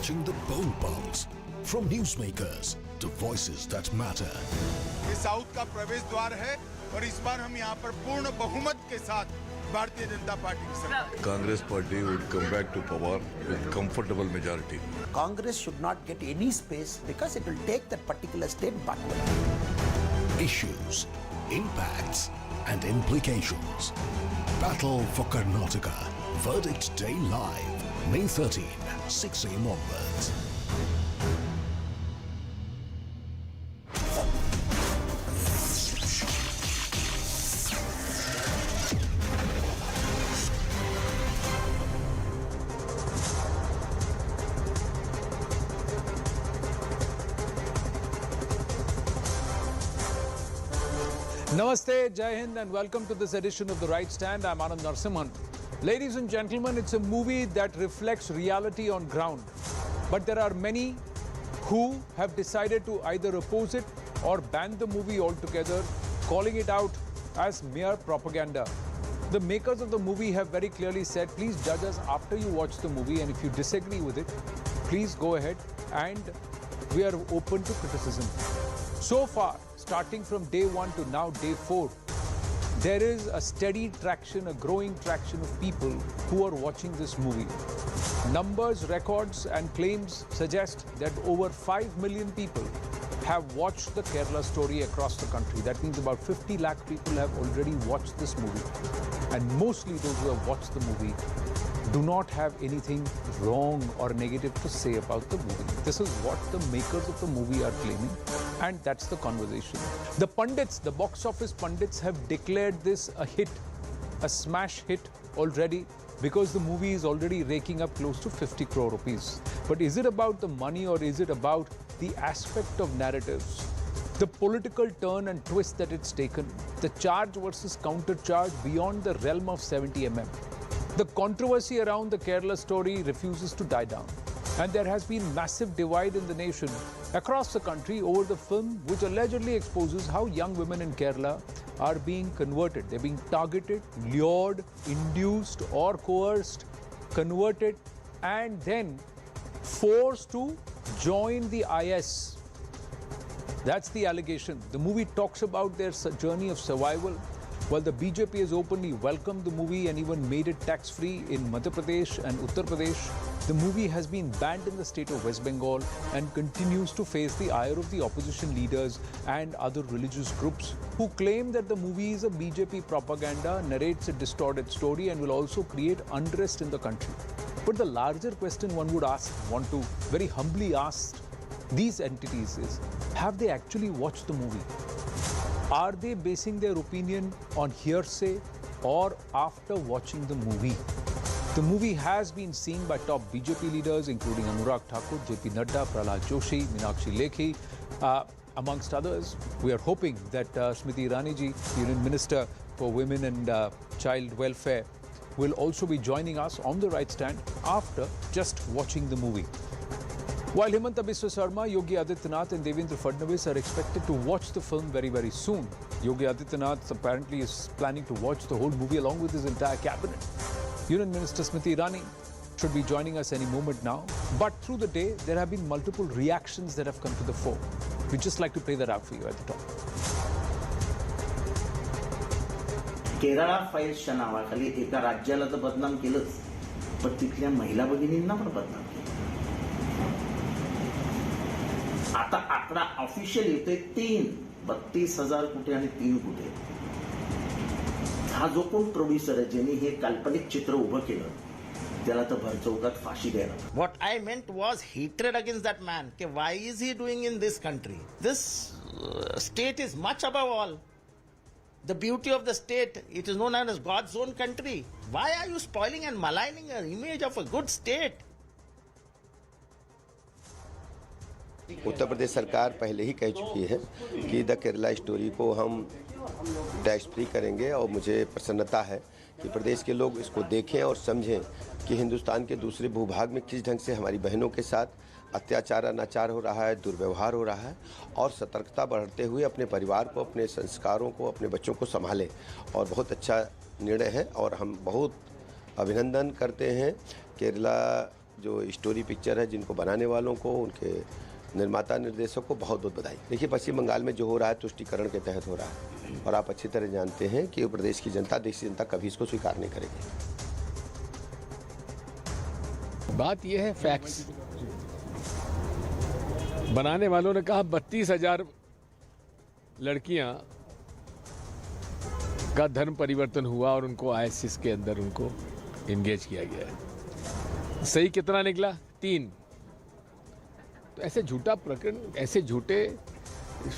catching the bone pulse. From newsmakers to voices that matter. ये south का प्रवेश द्वार है और इस बार हम यहाँ पर पूर्ण बहुमत के साथ भारतीय जनता पार्टी की सरकार। Congress party would come back to power with comfortable majority. Congress should not get any space because it will take that particular state backward. Issues, impacts and implications. Battle for Karnataka. Verdict Day live. May 13, 6 a.m. onwards. Namaste, Jai Hind, and welcome to this edition of The Right Stand. I'm Anand Narasimhan. Ladies and gentlemen, it's a movie that reflects reality on ground. But there are many who have decided to either oppose it or ban the movie altogether, calling it out as mere propaganda. The makers of the movie have very clearly said, please judge us after you watch the movie, and if you disagree with it, please go ahead, and we are open to criticism. So far, starting from day 1 to now day 4, there is a steady traction, a growing traction of people who are watching this movie. Numbers, records and claims suggest that over 5 million people have watched the Kerala story across the country. That means about 50 lakh people have already watched this movie. And mostly those who have watched the movie do not have anything wrong or negative to say about the movie. This is what the makers of the movie are claiming, and that's the conversation. The pundits, the box office pundits, have declared this a hit, a smash hit already, because the movie is already raking up close to 50 crore rupees. But is it about the money, or is it about the aspect of narratives, the political turn and twist that it's taken, the charge versus counter charge beyond the realm of 70 mm? The controversy around the Kerala story refuses to die down, and there has been massive divide in the nation across the country over the film, which allegedly exposes how young women in Kerala are being converted. They're being targeted, lured, induced or coerced, converted, and then forced to join the IS. That's the allegation. The movie talks about their journey of survival. While the BJP has openly welcomed the movie and even made it tax-free in Madhya Pradesh and Uttar Pradesh, the movie has been banned in the state of West Bengal and continues to face the ire of the opposition leaders and other religious groups who claim that the movie is a BJP propaganda, narrates a distorted story, and will also create unrest in the country. But the larger question one would want to very humbly ask these entities is, have they actually watched the movie? Are they basing their opinion on hearsay or after watching the movie? The movie has been seen by top BJP leaders including Anurag Thakur, JP Nadda, Prahlad Joshi, Meenakshi Lekhi, amongst others. We are hoping that Smriti Irani ji, Union Minister for Women and Child Welfare, will also be joining us on the right stand after just watching the movie. While Himanta Biswa Sarma, Yogi Adityanath and Devendra Fadnavis are expected to watch the film very, very soon. Yogi Adityanath apparently is planning to watch the whole movie along with his entire cabinet. Union Minister Smriti Irani should be joining us any moment now. But through the day, there have been multiple reactions that have come to the fore. We'd just like to play that out for you at the top. Kerala फाईल्सच्या नावाखाली एका राज्याला तर बदनाम केलंच, पण तिथल्या महिला भगिनींना पण बदनाम केलं. आता आकडा ऑफिशियल येतोय 32,000 कुठे आणि 3 कुठे. हा जो कोण प्रोड्युसर आहे ज्यांनी हे काल्पनिक चित्र उभं केलं त्याला तर भरचौकात फाशी द्यायला. What I meant was hatred against that man. Why is he doing in this country? This state is much above all. The beauty of the state, it is known as God's own country. Why are you spoiling and maligning an image of a good state? Uttar Pradesh सरकार पहले ही कह चुकी है कि the Kerala story को हम tax free करेंगे, और मुझे प्रसन्नता है कि प्रदेश के लोग इसको देखें और समझें कि हिंदुस्तान के दूसरे भूभाग में किस ढंग से हमारी बहनों के साथ अत्याचार अनाचार हो रहा है, दुर्व्यवहार हो रहा है, और सतर्कता बढ़ते हुए अपने परिवार को, अपने संस्कारों को, अपने बच्चों को संभालें. और बहुत अच्छा निर्णय है और हम बहुत अभिनंदन करते हैं केरला जो स्टोरी पिक्चर है, जिनको बनाने वालों को, उनके निर्माता निर्देशक को बहुत बहुत बधाई। देखिए, पश्चिम बंगाल में जो हो रहा है तुष्टीकरण के तहत हो रहा है, और आप अच्छी तरह जानते हैं कि प्रदेश की जनता, देश की जनता कभी इसको स्वीकार नहीं करेगी। बात यह है, फैक्ट्स बनाने वालों ने कहा 32,000 लड़कियां का धर्म परिवर्तन हुआ और उनको आईएसआईएस के अंदर उनको एंगेज किया गया है। सही कितना निकला? 3। तो ऐसे झूठा प्रकरण, ऐसे झूठे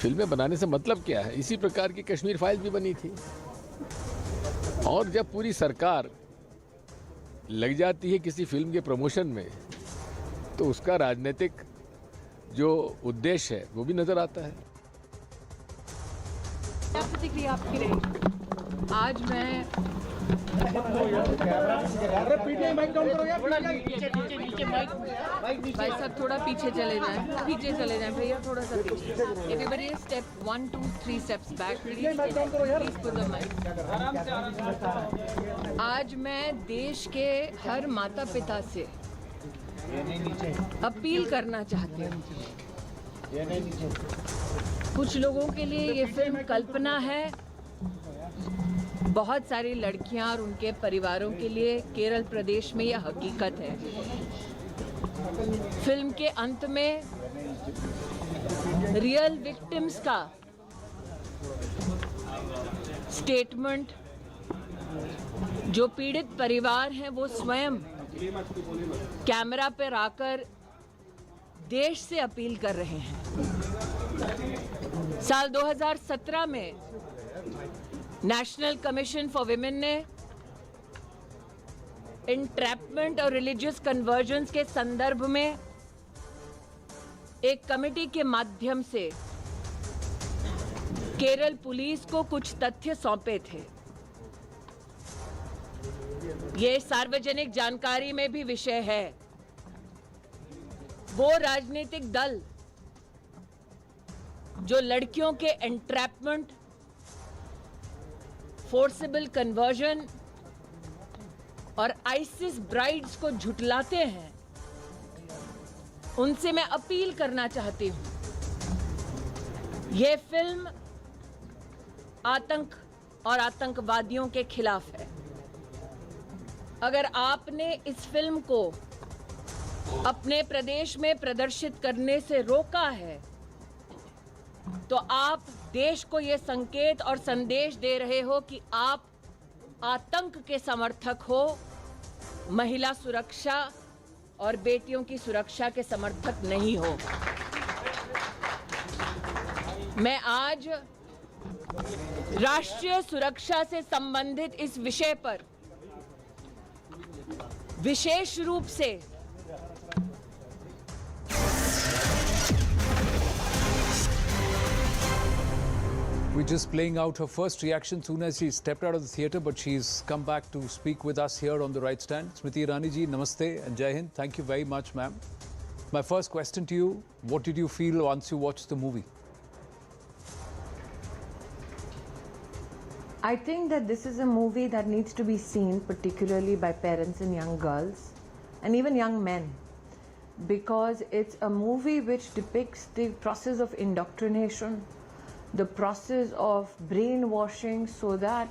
फिल्में बनाने से मतलब क्या है? इसी प्रकार की कश्मीर फाइल्स भी बनी थी। और जब पूरी सरकार लग जाती है किसी फिल्म के प्रमोशन में, तो उसका राजनीतिक जो उद्देश्य है वो भी नजर आता है। क्या प्रतिक्रिया आपकी रही? आज मैं भाई साहब थोड़ा पीछे चले जाएं, भैया थोड़ा सा पीछे। Everybody step 1 2 3 steps back, please put the mike. आज मैं देश के हर माता पिता से अपील करना चाहती हूँ। कुछ लोगों के लिए ये फिल्म कल्पना है, बहुत सारी लड़कियां और उनके परिवारों के लिए केरल प्रदेश में यह हकीकत है। फिल्म के अंत में रियल विक्टिम्स का स्टेटमेंट, जो पीड़ित परिवार हैं वो स्वयं कैमरा पर आकर देश से अपील कर रहे हैं। साल 2017 में नेशनल कमीशन फॉर विमेन ने इंट्रैपमेंट और रिलीजियस कन्वर्जन्स के संदर्भ में एक कमेटी के माध्यम से केरल पुलिस को कुछ तथ्य सौंपे थे। ये सार्वजनिक जानकारी में भी विषय है। वो राजनीतिक दल जो लड़कियों के एंट्रैपमेंट, फोर्सेबल कन्वर्जन और आईसिस ब्राइड्स को झुठलाते हैं, उनसे मैं अपील करना चाहती हूं। यह फिल्म आतंक और आतंकवादियों के खिलाफ है। अगर आपने इस फिल्म को अपने प्रदेश में प्रदर्शित करने से रोका है, तो आप देश को यह संकेत और संदेश दे रहे हो कि आप आतंक के समर्थक हो, महिला सुरक्षा और बेटियों की सुरक्षा के समर्थक नहीं हो। मैं आज राष्ट्रीय सुरक्षा से संबंधित इस विषय पर विशेष रूप से We're just playing out her first reaction soon as she stepped out of the theatre, but she's come back to speak with us here on the right stand. Smriti Irani ji, namaste and Jai Hind. Thank you very much, ma'am. My first question to you, what did you feel once you watched the movie? I think that this is a movie that needs to be seen particularly by parents and young girls and even young men, because it's a movie which depicts the process of indoctrination, the process of brainwashing so that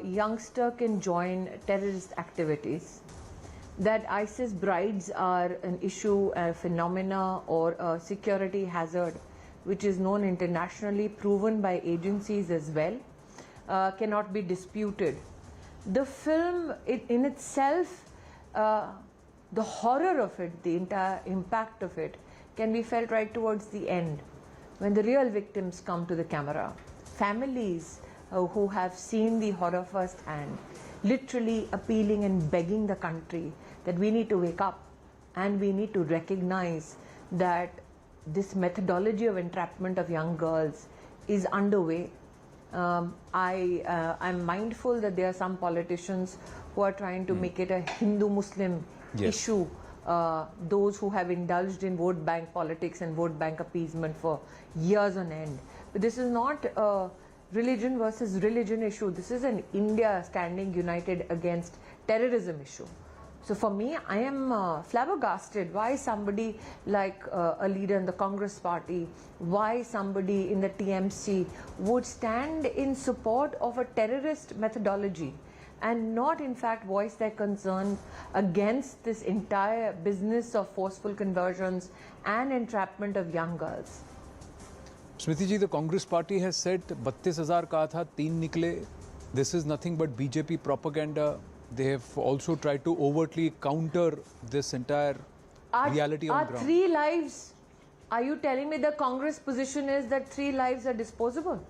youngster can join terrorist activities, that ISIS brides are an issue, a phenomena or a security hazard which is known internationally, proven by agencies as well, cannot be disputed. The film in itself, the horror of it, the entire impact of it can be felt right towards the end, when the real victims come to the camera. Families who have seen the horror firsthand, literally appealing and begging the country that we need to wake up and we need to recognize that this methodology of entrapment of young girls is underway. I'm mindful that there are some politicians who are trying to make it a Hindu-Muslim issue. Those who have indulged in vote bank politics and vote bank appeasement for years on end. But this is not a religion versus religion issue. This is an India standing united against terrorism issue. So for me, I am flabbergasted why somebody like a leader in the Congress party, why somebody in the TMC would stand in support of a terrorist methodology and not in fact voice their concern against this entire business of forceful conversions and entrapment of young girls. Smriti ji, the Congress party has said 32,000 kaha tha, 3 nikle. This is nothing but BJP propaganda. They have also tried to overtly counter this entire reality on ground. 3 lives, are you telling me the Congress position is that 3 lives are disposable?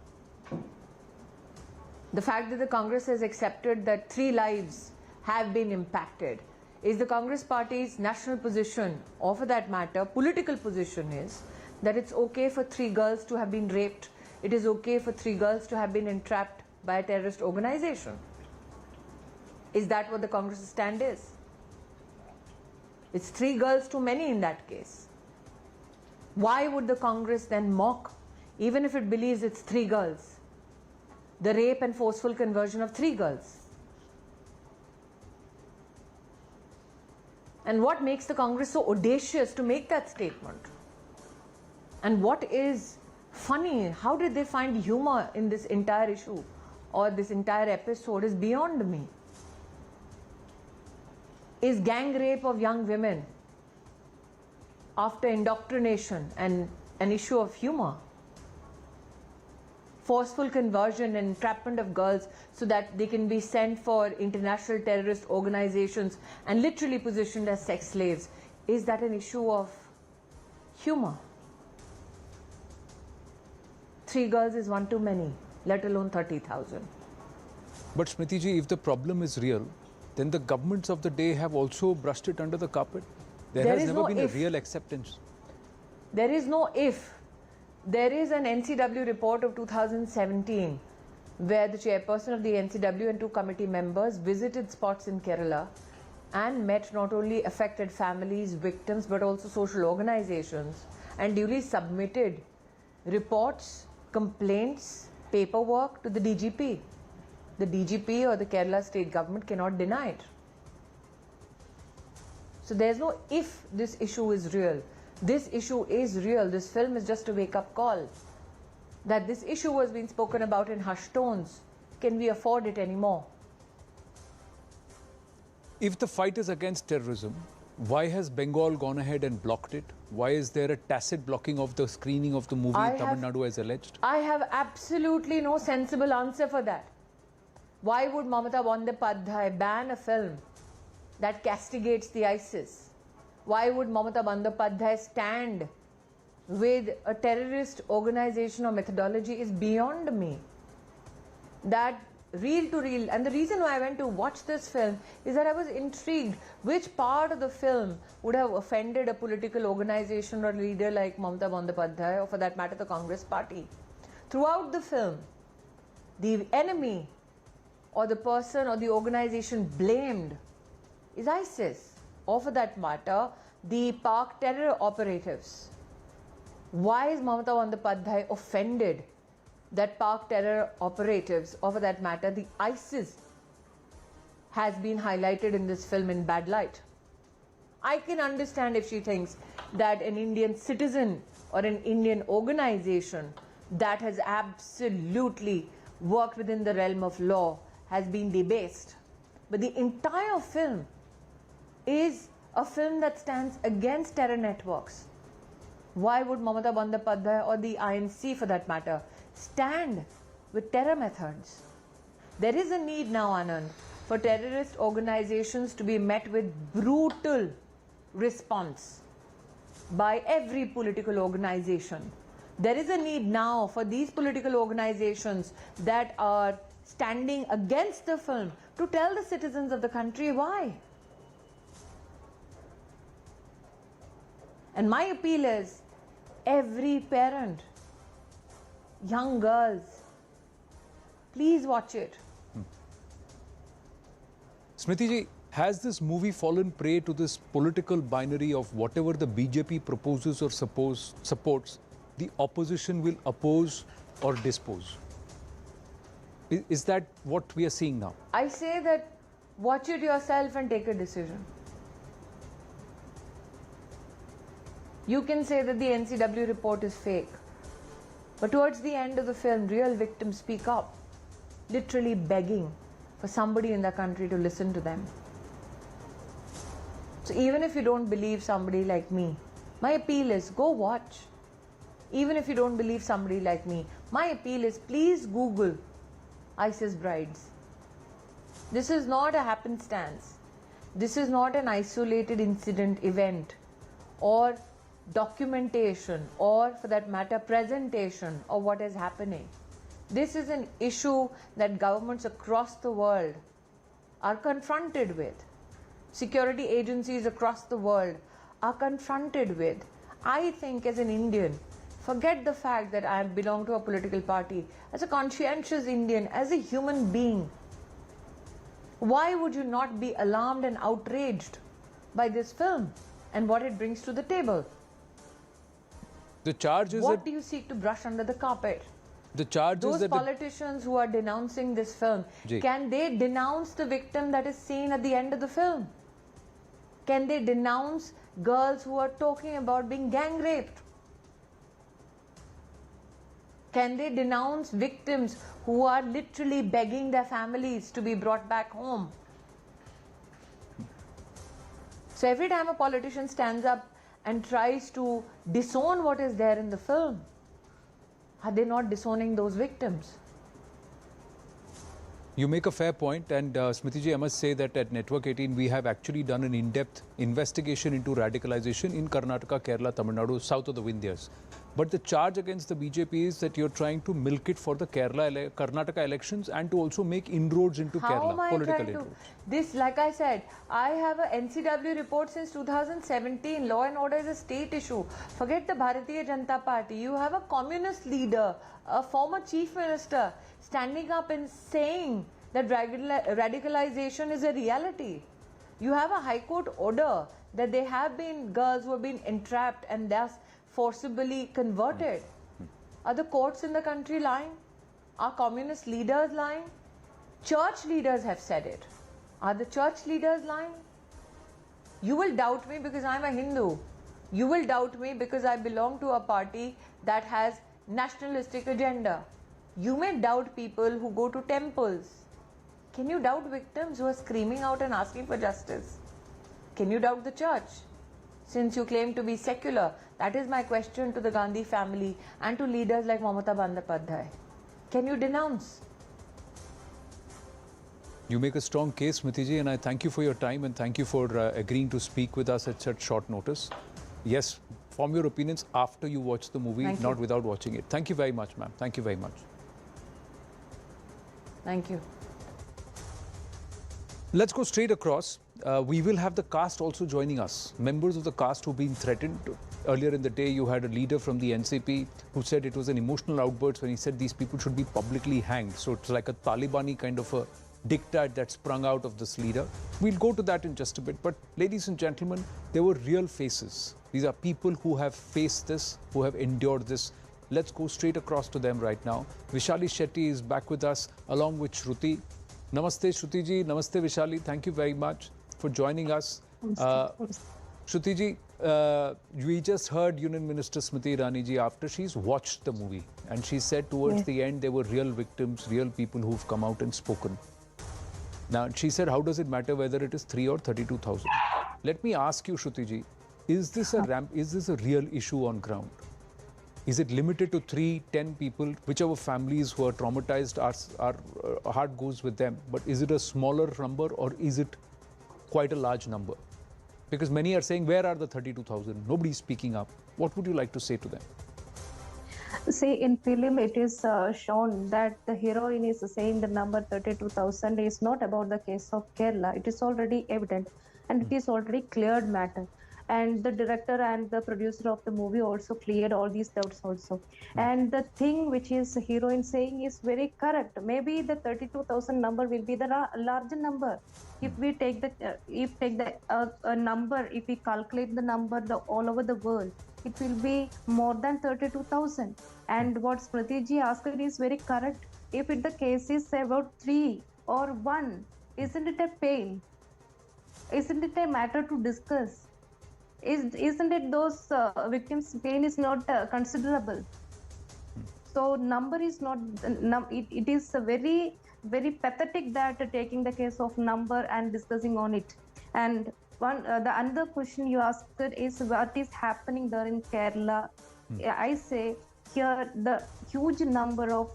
The fact that the Congress has accepted that 3 lives have been impacted, is the Congress party's national position, or for that matter, political position is that it's okay for 3 girls to have been raped, it is okay for 3 girls to have been entrapped by a terrorist organization. Is that what the Congress stand is? It's 3 girls too many in that case. Why would the Congress then mock, even if it believes it's 3 girls, the rape and forceful conversion of 3 girls? And what makes the Congress so audacious to make that statement? And what is funny, how did they find humor in this entire issue or this entire episode is beyond me. Is gang rape of young women after indoctrination and an issue of humor? Forceful conversion and entrapment of girls so that they can be sent for international terrorist organizations and literally positioned as sex slaves. Is that an issue of humor? 3 girls is one too many, let alone 30,000. But Smriti ji, if the problem is real, then the governments of the day have also brushed it under the carpet. There has never been a real acceptance. There is no if. There is an NCW report of 2017 where the chairperson of the NCW and 2 committee members visited spots in Kerala and met not only affected families, victims, but also social organizations and duly submitted reports, complaints, paperwork to the DGP. The DGP or the Kerala state government cannot deny it. So there's no if this issue is real. This issue is real. This film is just a wake-up call that this issue was being spoken about in hushed tones. Can we afford it anymore? If the fight is against terrorism, why has Bengal gone ahead and blocked it? Why is there a tacit blocking of the screening of the movie Tamil Nadu as alleged? I have absolutely no sensible answer for that. Why would Mamata Bandyopadhyay ban a film that castigates the ISIS? Why would Mamata Bandyopadhyay stand with a terrorist organization or methodology is beyond me. That reel to reel, and the reason why I went to watch this film is that I was intrigued which part of the film would have offended a political organization or leader like Mamata Bandyopadhyay or for that matter the Congress party. Throughout the film, the enemy or the person or the organization blamed is ISIS or for that matter the Pak terror operatives. Why is Mamata Bandyopadhyay offended that Pak terror operatives or for that matter the ISIS has been highlighted in this film in bad light? I can understand if she thinks that an Indian citizen or an Indian organization that has absolutely worked within the realm of law has been debased. But the entire film is a film that stands against terror networks. Why would Mamata Bandyopadhyay or the INC for that matter stand with terror methods? There is a need now, Anand, for terrorist organizations to be met with brutal response by every political organization. There is a need now for these political organizations that are standing against the film to tell the citizens of the country why. And my appeal is, every parent, young girls, please watch it. Smriti ji, has this movie fallen prey to this political binary of whatever the BJP proposes or supports, the opposition will oppose or dispose? Is that what we are seeing now? I say that watch it yourself and take a decision. You can say that the NCW report is fake. But towards the end of the film, real victims speak up, literally begging for somebody in the country to listen to them. So even if you don't believe somebody like me, my appeal is go watch. Even if you don't believe somebody like me, my appeal is please Google ISIS brides. This is not a happenstance. This is not an isolated incident event or documentation or, for that matter, presentation of what is happening. This is an issue that governments across the world are confronted with. Security agencies across the world are confronted with. I think as an Indian, forget the fact that I belong to a political party. As a conscientious Indian, as a human being, why would you not be alarmed and outraged by this film and what it brings to the table? The charge is what do you seek to brush under the carpet? The charge Those is that politicians who are denouncing this film, can they denounce the victim that is seen at the end of the film? Can they denounce girls who are talking about being gang raped? Can they denounce victims who are literally begging their families to be brought back home? So every time a politician stands up and tries to disown what is there in the film, are they not disowning those victims? You make a fair point, and Smriti ji, I must say that at Network 18 we have actually done an in-depth investigation into radicalization in Karnataka, Kerala, Tamil Nadu, south of the Vindhyas. But the charge against the BJP is that you're trying to milk it for the Karnataka elections and to also make inroads into Kerala, political inroads. This, like I said, I have a NCW report since 2017. Law and order is a state issue. Forget the Bharatiya Janata Party. You have a communist leader, a former chief minister, standing up and saying that radicalization is a reality. You have a High Court order that there have been girls who have been entrapped and thus forcibly converted. Are the courts in the country lying? Are communist leaders lying? Church leaders have said it. Are the church leaders lying? You will doubt me because I'm a Hindu. You will doubt me because I belong to a party that has nationalistic agenda. You may doubt people who go to temples. Can you doubt victims who are screaming out and asking for justice? Can you doubt the church? Since you claim to be secular, that is my question to the Gandhi family and to leaders like Mamata Bandyopadhyay. Can you denounce? You make a strong case, Smriti ji, and I thank you for your time and thank you for agreeing to speak with us at such short notice. Yes, form your opinions after you watch the movie, not without watching it. Thank you very much, ma'am. Thank you very much. Thank you. Let's go straight across. We will have the cast also joining us. Members of the cast who've been threatened. Earlier in the day, you had a leader from the NCP who said it was an emotional outburst when he said these people should be publicly hanged. So it's like a Talibani kind of a diktat that sprung out of this leader. We'll go to that in just a bit. But ladies and gentlemen, there were real faces. These are people who have faced this, who have endured this. Let's go straight across to them right now. Vishali Shetty is back with us along with Shruti. Namaste Shruti ji, Namaste Vishali. Thank you very much for joining us. Shruti ji, we just heard Union Minister Smriti Irani ji after she's watched the movie, and she said towards the end there were real victims, real people who've come out and spoken. Now she said, how does it matter whether it is 3 or 32,000? Let me ask you, Shruti ji, is this a real issue on ground? Is it limited to 3, 10 people, whichever families who are traumatized, our heart goes with them, but is it a smaller number or is it quite a large number? Because many are saying, where are the 32,000? Nobody is speaking up. What would you like to say to them? See, in film it is shown that the heroine is saying the number 32,000 is not about the case of Kerala. It is already evident and it is already cleared matter. And the director and the producer of the movie also cleared all these doubts also. And the thing which is the heroine saying is very correct. Maybe the 32,000 number will be the larger number. If we take the number, if we calculate the number all over the world, it will be more than 32,000. And what Smriti ji asked is very correct. If the case is about 3 or 1, isn't it a pain? Isn't it a matter to discuss? Isn't it those victims' pain is not considerable? So number is not, it is a very, very pathetic that taking the case of number and discussing on it. And the another question you asked is what is happening there in Kerala. I say here the huge number of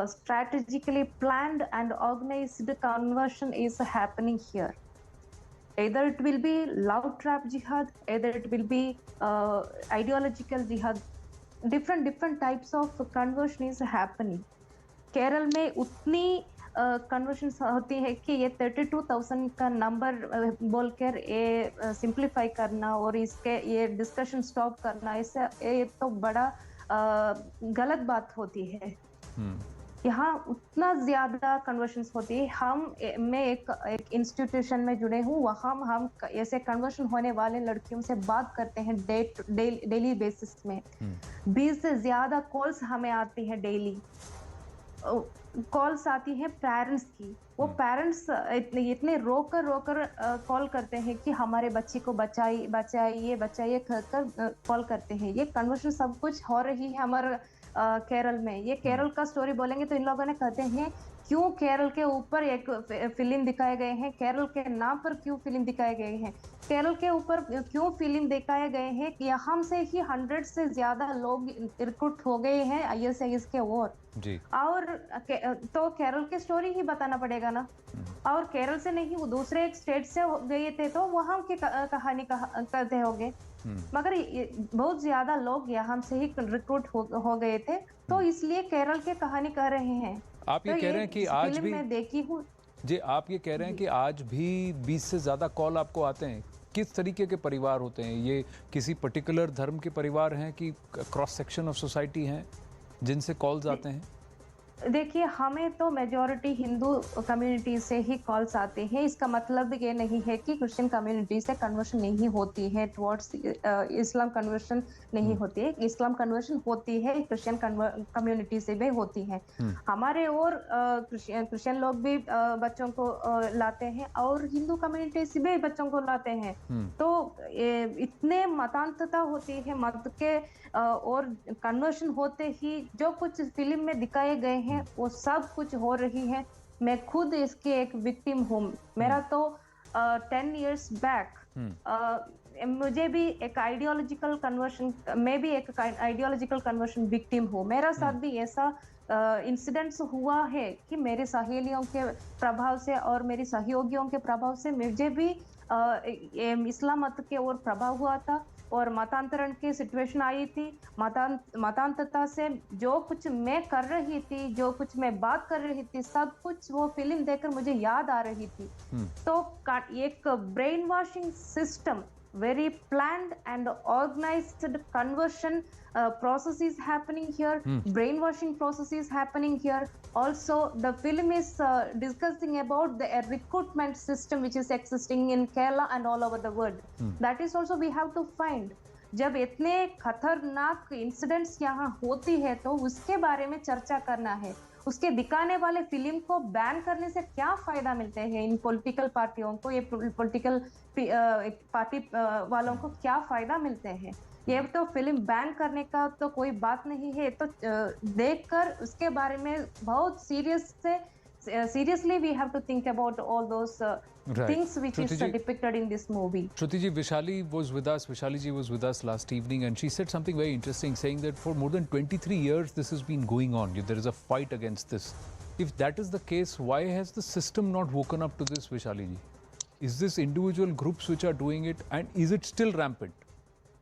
strategically planned and organized conversion is happening here. Either it will be love trap jihad, either it will be ideological jihad. Different types of conversion is happening. Kerala में उतनी conversion होती है कि ये 32,000 का number बोलकर ये simplify करना और इसके ये डिस्कशन स्टॉप करना, इससे ये तो बड़ा गलत बात होती है। यहाँ उतना ज्यादा कन्वर्शंस होती है। मैं एक इंस्टीट्यूशन में जुड़े हूँ, वहाँ हम ऐसे कन्वर्शन होने वाले लड़कियों से बात करते हैं डेली बेसिस में। 20 से ज्यादा कॉल्स हमें आती हैं डेली। कॉल्स आती है पेरेंट्स की, वो पेरेंट्स इतने रोकर कॉल करते हैं कि हमारे बच्चे को बचाइए कर कॉल करते हैं। ये कन्वर्शन सब कुछ हो रही है हमारे केरल में। ये केरल का स्टोरी बोलेंगे तो इन लोगों ने कहते हैं क्यों केरल के ऊपर एक फिल्म दिखाए गए हैं, केरल के नाम पर क्यों फिल्म दिखाए गए हैं, केरल के ऊपर क्यों फिल्म दिखाए गए हैं। यहाँ से ही 100 से ज्यादा लोग रिक्रूट हो गए हैं ISIS के ओर जी। और तो केरल की स्टोरी ही बताना पड़ेगा ना। और केरल से नहीं, वो दूसरे एक स्टेट से गए थे तो वहाँ की कहानी कहते होंगे, मगर बहुत ज्यादा लोग यहाँ से ही रिक्रूट हो गए थे, तो इसलिए केरल की कहानी कह रहे हैं। आप ये कह रहे हैं कि आज भी मैं देखी हूँ जी, आप ये कह रहे हैं कि आज भी 20 से ज्यादा कॉल आपको आते हैं। किस तरीके के परिवार होते हैं ये? किसी पर्टिकुलर धर्म के परिवार हैं कि क्रॉस सेक्शन ऑफ सोसाइटी हैं जिनसे कॉल्स आते हैं? देखिए, हमें तो मेजॉरिटी हिंदू कम्युनिटी से ही कॉल्स आते हैं। इसका मतलब ये नहीं है कि क्रिश्चियन कम्युनिटी से कन्वर्शन नहीं होती है, टुवर्ड्स इस्लाम कन्वर्शन नहीं होती है। इस्लाम कन्वर्शन होती है, क्रिश्चियन कम्युनिटी से भी होती है। हमारे और क्रिश्चियन लोग भी बच्चों को लाते हैं और हिंदू कम्युनिटी से भी बच्चों को लाते हैं। तो इतने मतांतरता होती है मत के, और कन्वर्शन होते ही जो कुछ फिल्म में दिखाए गए हैं वो सब कुछ हो रही है। मैं खुद इसकी एक विक्टिम हूँ। मेरा तो 10 years बैक मुझे भी एक आइडियोलॉजिकल कन्वर्शन, मैं भी एक आइडियोलॉजिकल कन्वर्शन विक्टिम हूँ। मेरा साथ भी ऐसा इंसिडेंट्स हुआ है कि मेरे सहेलियों के प्रभाव से और मेरी सहयोगियों के प्रभाव से मुझे भी इस्लाम मत के ओर प्रभाव हुआ था और मतांतरण की सिचुएशन आई थी। मतांतरता से जो कुछ मैं कर रही थी, जो कुछ मैं बात कर रही थी, सब कुछ वो फिल्म देखकर मुझे याद आ रही थी। तो एक brain washing system, very planned and organized conversion process is happening here. Brainwashing process is happening here. Also, the film is discussing about the recruitment system which is existing in Kerala and all over the world. That is also we have to find. जब इतने खतरनाक incidents यहाँ होती है तो उसके बारे में चर्चा करना है। उसके दिखाने वाले फिल्म को बैन करने से क्या फायदा मिलते हैं इन पॉलिटिकल पार्टियों को, ये पॉलिटिकल पार्टी वालों को क्या फायदा मिलते हैं? ये तो फिल्म बैन करने का तो कोई बात नहीं है। तो देखकर उसके बारे में बहुत seriously we have to think about all those things which is depicted in this movie. Shruti ji, Vishali ji was with us last evening and she said something very interesting, saying that for more than 23 years this has been going on. There is a fight against this. If that is the case, why has the system not woken up to this, Vishali ji? Is this individual groups which are doing it, and is it still rampant?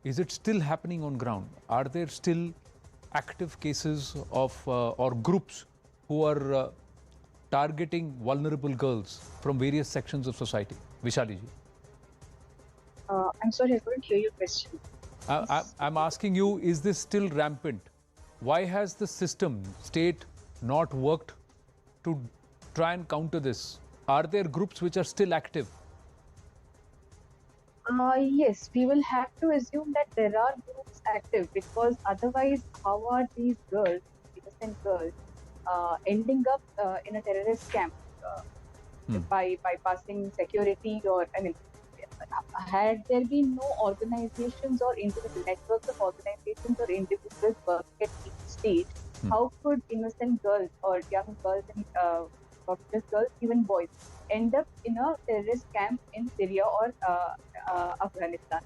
Is it still happening on ground? Are there still active cases of or groups who are targeting vulnerable girls from various sections of society? Vishali ji. I'm sorry, I couldn't hear your question. I'm asking you, is this still rampant? Why has the system, state, not worked to try and counter this? Are there groups which are still active? Yes, we will have to assume that there are groups active, because otherwise how are these girls, innocent girls, ending up in a terrorist camp by bypassing security? Or, I mean, had there been no organizations or individual networks of organizations or individuals working at each stage, how could innocent girls or young girls and not just girls, even boys, end up in a terrorist camp in Syria or Afghanistan?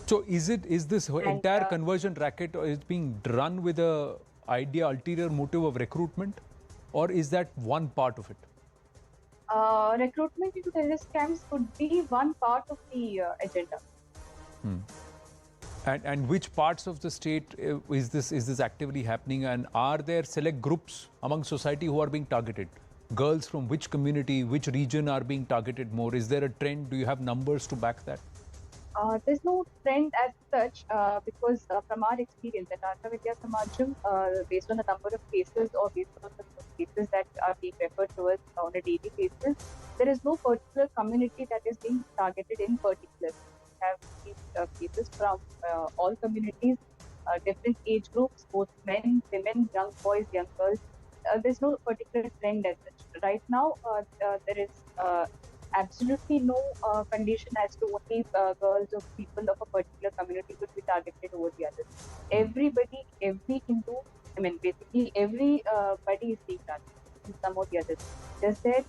So is this entire conversion racket is being run with a ulterior motive of recruitment, or is that one part of it? Recruitment into terrorist camps could be one part of the agenda. And which parts of the state is this actively happening, and are there select groups among society who are being targeted? Girls from which community, which region are being targeted more? Is there a trend? Do you have numbers to back that? There's no trend as such because from our experience at Artha Vidya Samajam, based on the number of cases or based on the cases that are being referred to us on a daily basis, there is no particular community that is being targeted in particular. We have these cases from all communities, different age groups, both men, women, young boys, young girls. There's no particular trend as such. Right now, there is absolutely no condition as to only girls or people of a particular community could be targeted over the others. Everybody, every Hindu, basically everybody is being targeted in some or the others. Just that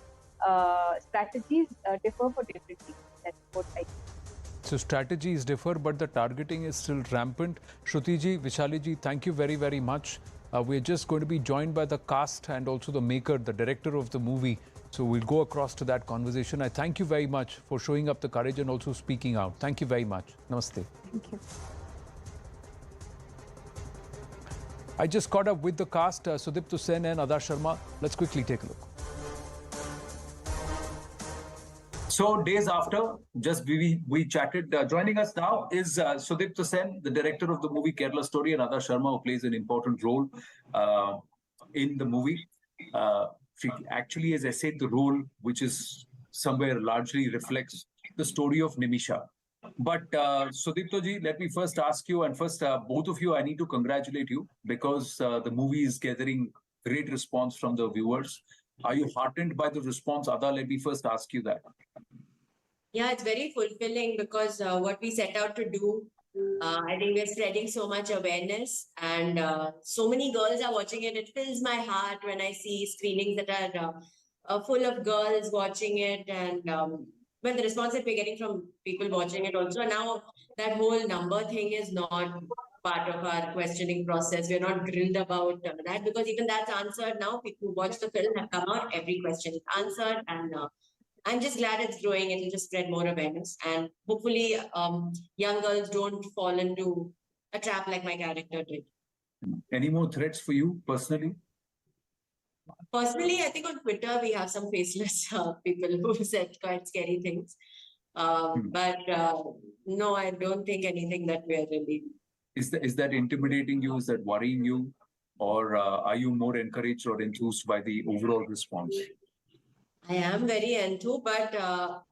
strategies differ for different people. That's what I think. So strategies differ, but the targeting is still rampant. Shruti ji, Vishali ji, thank you very, very much. We're just going to be joined by the cast and also the maker, the director of the movie. So we'll go across to that conversation. I thank you very much for showing up the courage and also speaking out. Thank you very much. Namaste. Thank you. I just caught up with the cast, Sudipta Sen and Ada Sharma. Let's quickly take a look. So days after, just we chatted. Joining us now is Sudipta Sen, the director of the movie Kerala Story, and Ada Sharma, who plays an important role in the movie. She actually has essayed the role, which is somewhere largely reflects the story of Nimisha. But Sudipta ji, let me first ask you, and first both of you, I need to congratulate you because the movie is gathering great response from the viewers. Are you heartened by the response? Ada, let me first ask you that. Yeah, it's very fulfilling because what we set out to do, I think we're spreading so much awareness and so many girls are watching it. It fills my heart when I see screenings that are full of girls watching it, and well, the response that we're getting from people watching it also. Now that whole number thing is not part of our questioning process. We're not grilled about that because even that's answered now. People who watch the film have come out, every question is answered, and I'm just glad it's growing. It'll just spread more awareness, and hopefully young girls don't fall into a trap like my character did. Any more threats for you personally? Personally, I think on Twitter we have some faceless people who said quite scary things. But no, I don't think anything that we're really... Is that intimidating you? Is that worrying you? Or are you more encouraged or enthused by the overall response? I am very enthused, but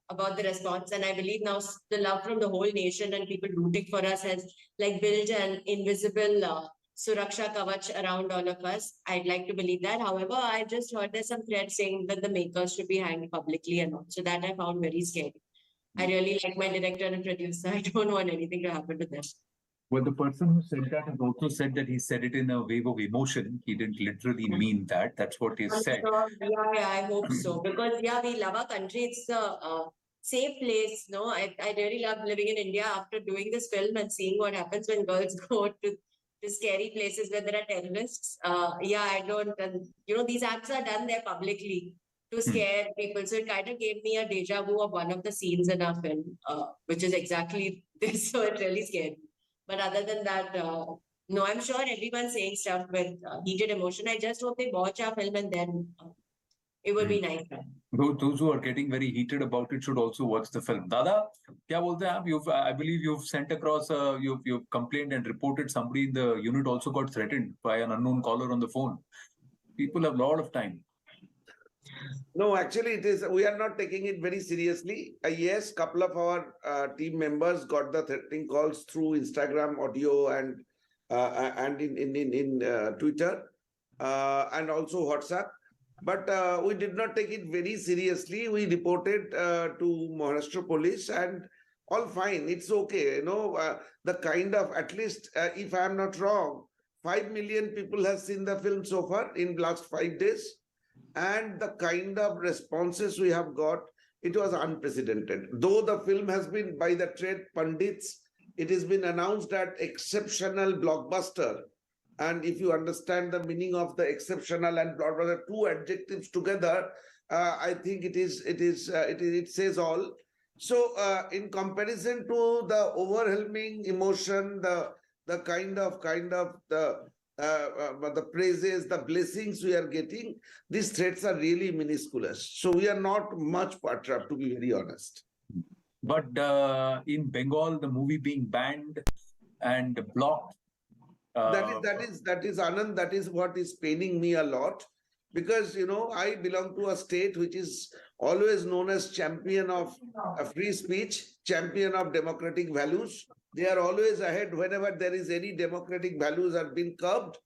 about the response, and I believe now the love from the whole nation and people rooting for us has like built an invisible Suraksha Kavach around all of us. I'd like to believe that. However, I just heard there's some thread saying that the makers should be hanged publicly and all. So that I found very scary. I really like my director and producer. I don't want anything to happen to them. Well, the person who said that has also said that he said it in a wave of emotion. He didn't literally mean that. That's what he said. Sure. Yeah, I hope so. Because, yeah, we love our country. It's a safe place. No, I really love living in India after doing this film and seeing what happens when girls go to scary places where there are terrorists. Yeah, I don't. You know, these acts are done there publicly to scare people. So it kind of gave me a deja vu of one of the scenes in our film, which is exactly this. So it really scared me. But other than that, no, I'm sure everyone's saying stuff with heated emotion. I just hope they watch our film and then it would be nice. Those who are getting very heated about it should also watch the film. Dada, kya bolte hain aap? I believe you've sent across, you've complained and reported somebody in the unit also got threatened by an unknown caller on the phone. People have a lot of time. No, actually, it is. We are not taking it very seriously. Yes, couple of our team members got the threatening calls through Instagram audio and in Twitter and also WhatsApp. But we did not take it very seriously. We reported to Maharashtra police and all fine. It's okay. The kind of, at least if I am not wrong, 5 million people have seen the film so far in last 5 days. And the kind of responses we have got, it was unprecedented. Though the film has been by the trade pundits, it has been announced that exceptional blockbuster. And if you understand the meaning of the exceptional and blockbuster, two adjectives together, I think it says all. So in comparison to the overwhelming emotion, the kind of the praises, the blessings we are getting, these threats are really minuscule. So we are not much perturbed, to be very honest. But in Bengal, the movie being banned and blocked. That is Anand. That is what is paining me a lot, because I belong to a state which is always known as champion of free speech, champion of democratic values. They are always ahead whenever there is any democratic values are being curbed.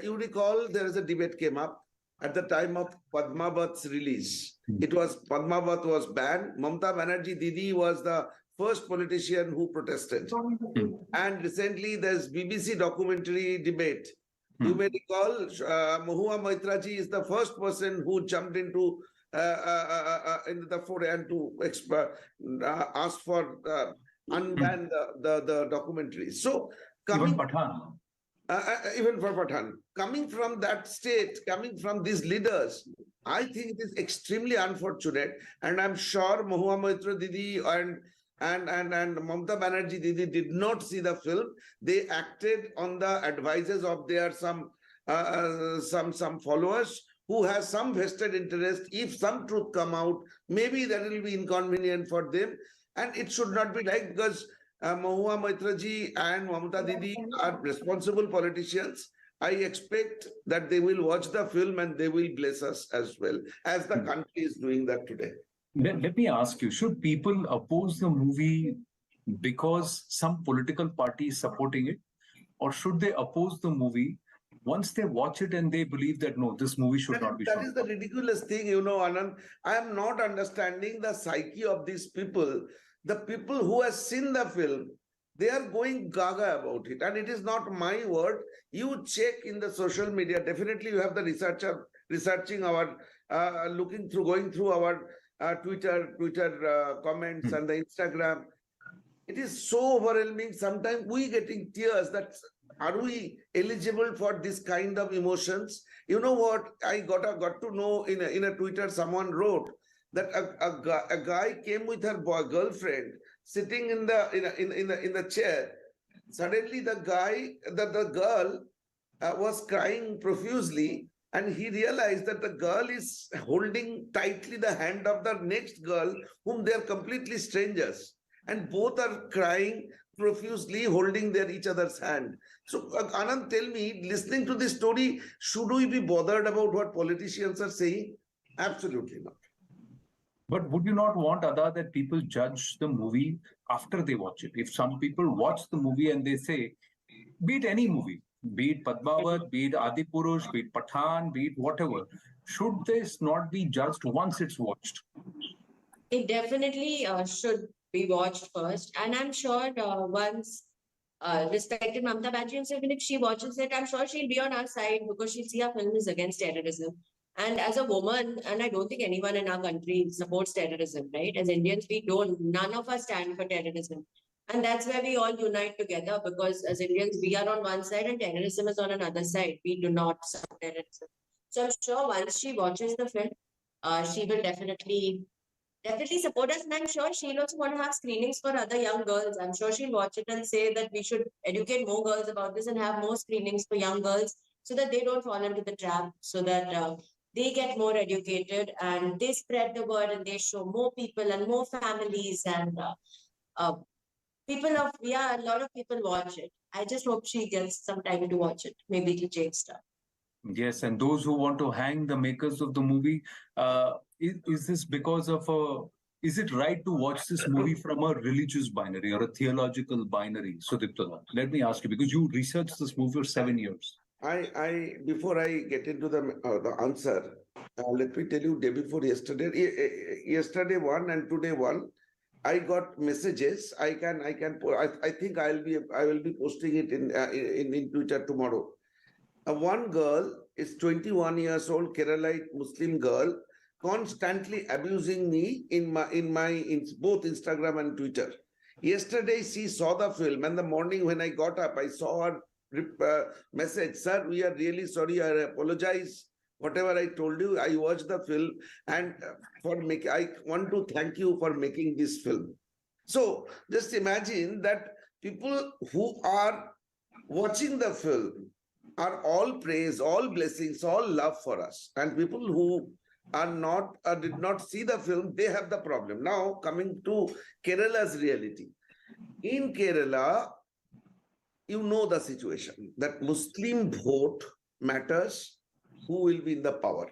You recall there is a debate came up at the time of Padmavat's release. It was Padmavat was banned. Mamata Banerjee Didi was the first politician who protested. And recently there's BBC documentary debate. You may recall Mahua Maitraji is the first person who jumped into the foray and to ask for unban the documentary. So coming even Pathan. Even for Pathan, coming from that state, coming from these leaders, I think it is extremely unfortunate. And I'm sure Mahua Maitra Didi and Mamata Banerjee Didi did not see the film. They acted on the advices of their some followers who has some vested interest. If some truth come out, maybe that will be inconvenient for them. And it should not be like, because Mahua Maitraji and Mamata Didi are responsible politicians. I expect that they will watch the film and they will bless us as well, as the country is doing that today. Let me ask you, should people oppose the movie because some political party is supporting it? Or should they oppose the movie once they watch it and they believe that, no, this movie should not be shown? That is the ridiculous thing, Anand. I am not understanding the psyche of these people. The people who have seen the film, they are going gaga about it. And it is not my word. You check in the social media. Definitely you have the researcher researching our, going through our Twitter comments and the Instagram. It is so overwhelming. Sometimes we getting tears that are we eligible for this kind of emotions? You know what? I got to know in a Twitter, someone wrote that a guy came with her girlfriend sitting in the chair. Suddenly the girl was crying profusely, and he realized that the girl is holding tightly the hand of the next girl whom they are completely strangers, and both are crying profusely, holding each other's hand. So Anand, tell me, listening to this story, should we be bothered about what politicians are saying? Absolutely not. But would you not want, Ada, that people judge the movie after they watch it? If some people watch the movie and they say, be it any movie, be it Padmavat, be it Adipurush, be it Pathan, be it whatever, should this not be judged once it's watched? It definitely should be watched first. And I'm sure once respected Mamata Banerjee, even if she watches it, I'm sure she'll be on our side because she'll see our film is against terrorism. And as a woman, and I don't think anyone in our country supports terrorism, right? As Indians, none of us stand for terrorism. And that's where we all unite together, because as Indians, we are on one side and terrorism is on another side. We do not support terrorism. So I'm sure once she watches the film, she will definitely support us. And I'm sure she'll also want to have screenings for other young girls. I'm sure she'll watch it and say that we should educate more girls about this and have more screenings for young girls so that they don't fall into the trap, so that they get more educated and they spread the word and they show more people and more families, and a lot of people watch it. I just hope she gets some time to watch it. Maybe it'll change stuff. Yes, and those who want to hang the makers of the movie, is this because of is it right to watch this movie from a religious binary or a theological binary? Sudipta, let me ask you, because you researched this movie for 7 years. Before I get into the answer, Let me tell you, day before yesterday, yesterday one and today one, I got messages. I think I will be posting it in Twitter tomorrow. One girl is 21 years old, Keralite Muslim girl, constantly abusing me in both Instagram and Twitter. Yesterday, she saw the film, and the morning when I got up, I saw her message, "Sir, we are really sorry. I apologize. Whatever I told you, I watched the film, and I want to thank you for making this film." So just imagine that people who are watching the film are all praise, all blessings, all love for us, and people who are not did not see the film, they have the problem. Now coming to Kerala's reality. In Kerala, you know the situation that Muslim vote matters, who will be in the power.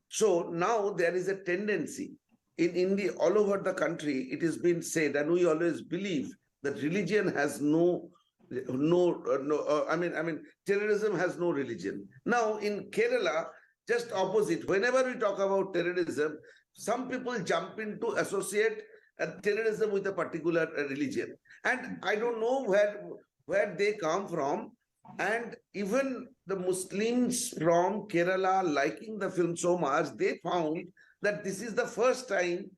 So now there is a tendency in India, all over the country, it has been said, and we always believe that religion has terrorism has no religion. Now in Kerala, just opposite, whenever we talk about terrorism, some people jump into associate terrorism with a particular religion. And I don't know where they come from. And even the Muslims from Kerala liking the film so much, they found that this is the first time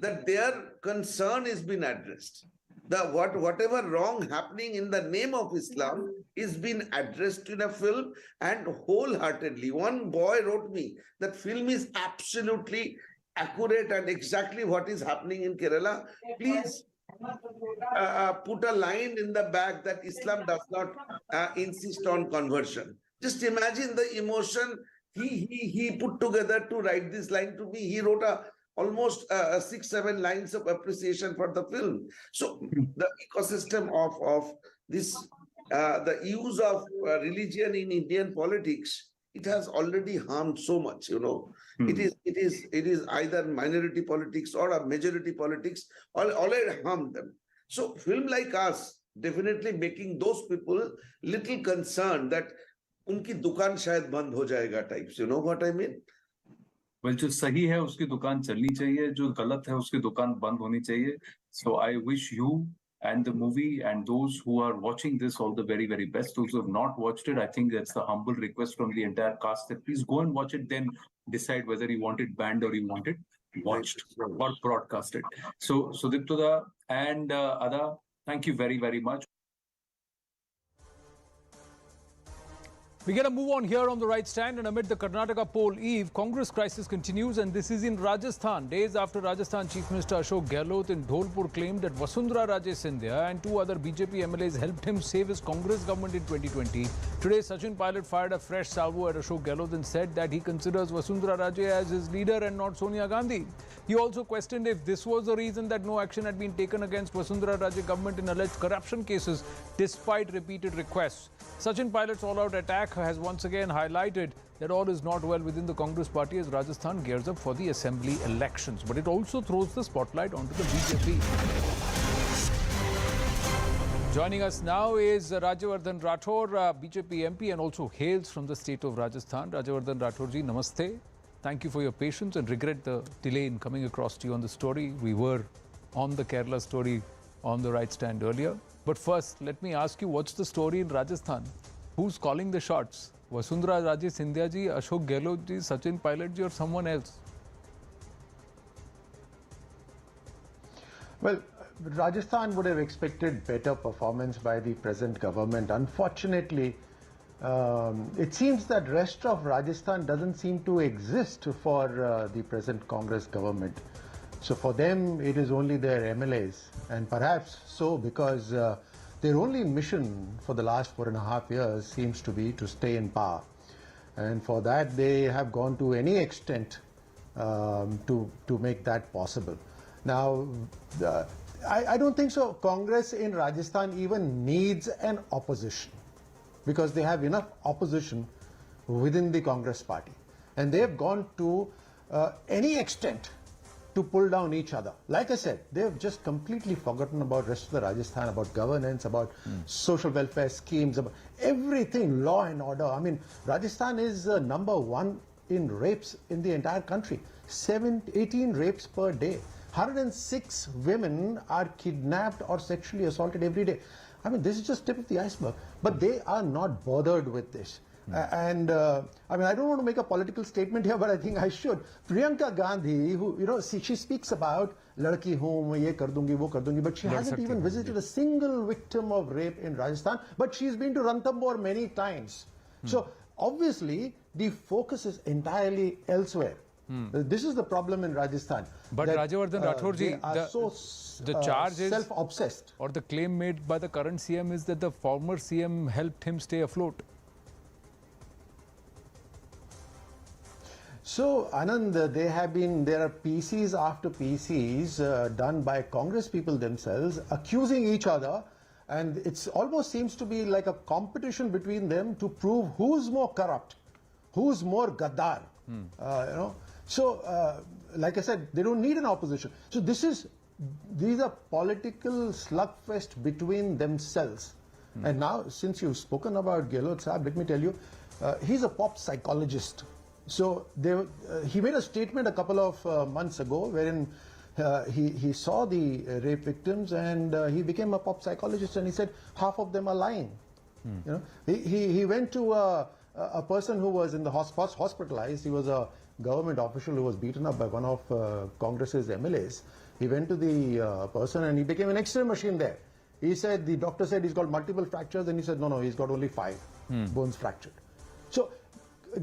that their concern is being addressed. Whatever wrong happening in the name of Islam is being addressed in a film, and wholeheartedly. One boy wrote me that film is absolutely accurate and exactly what is happening in Kerala. Please put a line in the back that Islam does not insist on conversion. Just imagine the emotion he put together to write this line to me. He wrote almost 6-7 lines of appreciation for the film. So the ecosystem of this, the use of religion in Indian politics, it has already harmed so much. It is either minority politics or a majority politics, already harmed them. So film like us definitely making those people little concerned that unki dukan shayad band ho jayega types. You know what I mean? Well, जो सही है उसकी दुकान चलनी चाहिए, जो गलत है उसकी दुकान बंद होनी चाहिए. So I wish you and the movie and those who are watching this all the very, very best. Those who have not watched it, I think that's the humble request from the entire cast that please go and watch it, then decide whether you want it banned or you want it watched or broadcasted. So Sudipta and Ada, thank you very, very much. We get a move on here on the right stand, and amid the Karnataka poll eve, Congress crisis continues, and this is in Rajasthan. Days after Rajasthan Chief Minister Ashok Gehlot in Dholpur claimed that Vasundhara Raje Scindia and 2 other BJP MLAs helped him save his Congress government in 2020. Today, Sachin Pilot fired a fresh salvo at Ashok Gehlot and said that he considers Vasundhara Raje as his leader and not Sonia Gandhi. He also questioned if this was the reason that no action had been taken against Vasundhara Raje government in alleged corruption cases, despite repeated requests. Sachin Pilot's all-out attack has once again highlighted that all is not well within the Congress party as Rajasthan gears up for the assembly elections. But it also throws the spotlight onto the BJP. Joining us now is Rajyavardhan Rathore, BJP MP, and also hails from the state of Rajasthan. Rajyavardhan Rathore ji, namaste. Thank you for your patience and regret the delay in coming across to you on the story. We were on the Kerala story on the right stand earlier. But first, let me ask you, what's the story in Rajasthan? Who's calling the shots? Vasundhara Raje Scindia ji, Ashok Gehlot ji, Sachin Pilot ji, or someone else? Well, Rajasthan would have expected better performance by the present government. Unfortunately, it seems that rest of Rajasthan doesn't seem to exist for the present Congress government. So for them, it is only their MLAs, and perhaps so because their only mission for the last 4.5 years seems to be to stay in power. And for that, they have gone to any extent to make that possible. Now, I don't think so. Congress in Rajasthan even needs an opposition because they have enough opposition within the Congress party. And they have gone to any extent to pull down each other. Like I said, they have just completely forgotten about rest of the Rajasthan, about governance, about social welfare schemes, about everything, law and order. I mean, Rajasthan is #1 in rapes in the entire country. 18 rapes per day. 106 women are kidnapped or sexually assaulted every day. I mean, this is just tip of the iceberg. But they are not bothered with this. I mean, I don't want to make a political statement here, but I think I should. Priyanka Gandhi, who, you know, she speaks about ladki hoon, ye kar dungi, wo kar dungi, but she hasn't even visited a single victim of rape in Rajasthan, but she's been to Ranthambore many times. So, obviously, the focus is entirely elsewhere. This is the problem in Rajasthan. But Rajavardhan Rathore ji, the charge is self-obsessed. Or the claim made by the current CM is that the former CM helped him stay afloat. So, Anand, there are PCs after PCs done by Congress people themselves, accusing each other, and it almost seems to be like a competition between them to prove who's more corrupt, who's more gaddar, you know. So, like I said, they don't need an opposition. So these are political slugfest between themselves. And now, since you've spoken about Gehlot Sahab, let me tell you, he's a pop psychologist. So he made a statement a couple of months ago wherein he saw the rape victims and he became a pop psychologist, and he said half of them are lying. You know, he went to a person who was in the hospitalized. He was a government official who was beaten up by one of Congress's MLAs. He went to the person and he became an X-ray machine there. He said, the doctor said he's got multiple fractures, and he said no, he's got only 5 bones fractured. So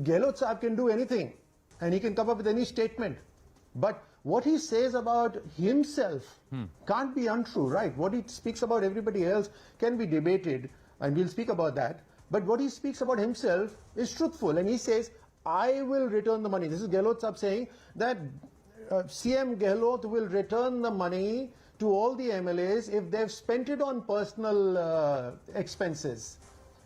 Gehlot Sahab can do anything and he can come up with any statement, but what he says about himself can't be untrue, right? What he speaks about everybody else can be debated, and we'll speak about that, but what he speaks about himself is truthful, and he says, I will return the money. This is Gehlot Sahab saying that CM Gehlot will return the money to all the MLAs if they've spent it on personal expenses.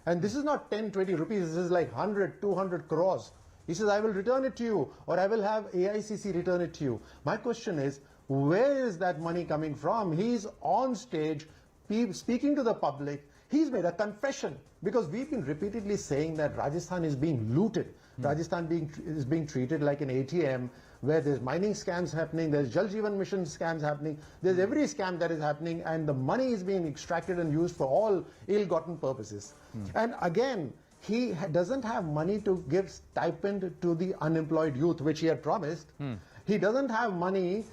And this is not 10, 20 rupees, this is like 100, 200 crores. He says, I will return it to you, or I will have AICC return it to you. My question is, where is that money coming from? He's on stage, speaking to the public. He's made a confession, because we've been repeatedly saying that Rajasthan is being looted. Rajasthan is being treated like an ATM, where there's mining scams happening, there's Jal Jeevan Mission scams happening, there's every scam that is happening, and the money is being extracted and used for all ill-gotten purposes. And again, he doesn't have money to give stipend to the unemployed youth, which he had promised. He doesn't have money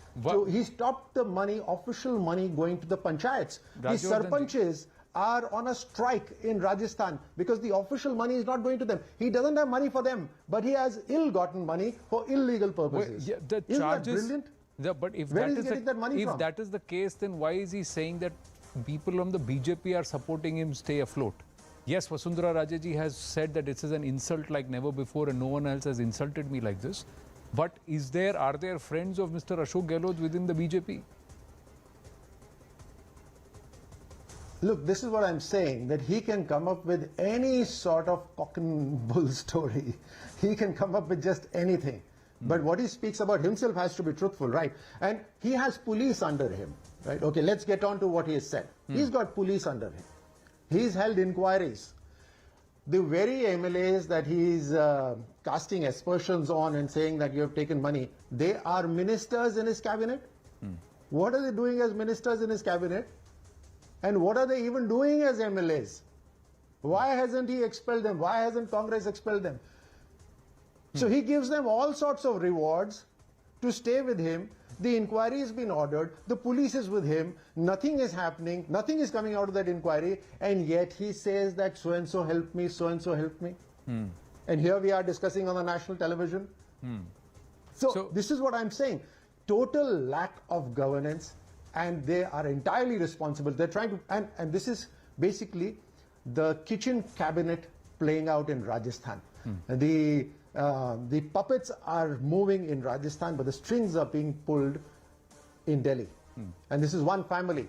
he stopped the money, official money, going to the panchayats. The sarpanches are on a strike in Rajasthan because the official money is not going to them. He doesn't have money for them, but he has ill-gotten money for illegal purposes. Well, yeah, Isn't that brilliant? Yeah, but if Where is he getting that money from? If that is the case, then why is he saying that people from the BJP are supporting him stay afloat? Yes, Vasundhara Raje ji has said that this is an insult like never before and no one else has insulted me like this. But are there friends of Mr. Ashok Gehlot within the BJP? Look, this is what I'm saying, that he can come up with any sort of cock and bull story. He can come up with just anything. But what he speaks about himself has to be truthful, right? And he has police under him, right? Okay, let's get on to what he has said. He's got police under him. He's held inquiries. The very MLAs that he's casting aspersions on and saying that you have taken money, they are ministers in his cabinet. What are they doing as ministers in his cabinet? And what are they even doing as MLAs? Why hasn't he expelled them? Why hasn't Congress expelled them? So he gives them all sorts of rewards to stay with him. The inquiry has been ordered. The police is with him. Nothing is happening. Nothing is coming out of that inquiry. And yet he says that so-and-so helped me, so-and-so helped me. And here we are discussing on the national television. So this is what I'm saying. Total lack of governance. And they are entirely responsible. They're trying to, and this is basically the kitchen cabinet playing out in Rajasthan. The puppets are moving in Rajasthan, but the strings are being pulled in Delhi. And this is one family.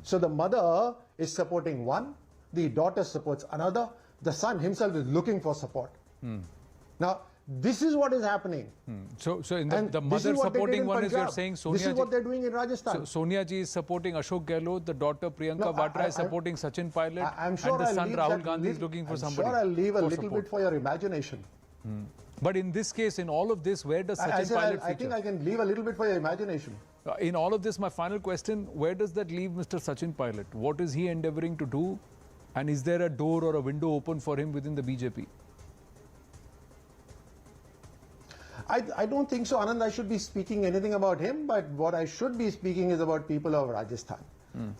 So the mother is supporting one, the daughter supports another, the son himself is looking for support. Now, this is what is happening. So in the mother supporting one is, you're saying Sonia This is what they're doing in Rajasthan. So Sonia ji is supporting Ashok Gehlot, the daughter Priyanka Vatra is supporting Sachin Pilot, I'm sure and the son Rahul Gandhi is looking for somebody. I'm sure I'll leave a little bit for your imagination. But in this case, in all of this, where does Sachin Pilot feature? I think I can leave a little bit for your imagination. In all of this, my final question, where does that leave Mr. Sachin Pilot? What is he endeavoring to do? And is there a door or a window open for him within the BJP? I don't think so, Anand. I should be speaking anything about him, but what I should be speaking is about people of Rajasthan.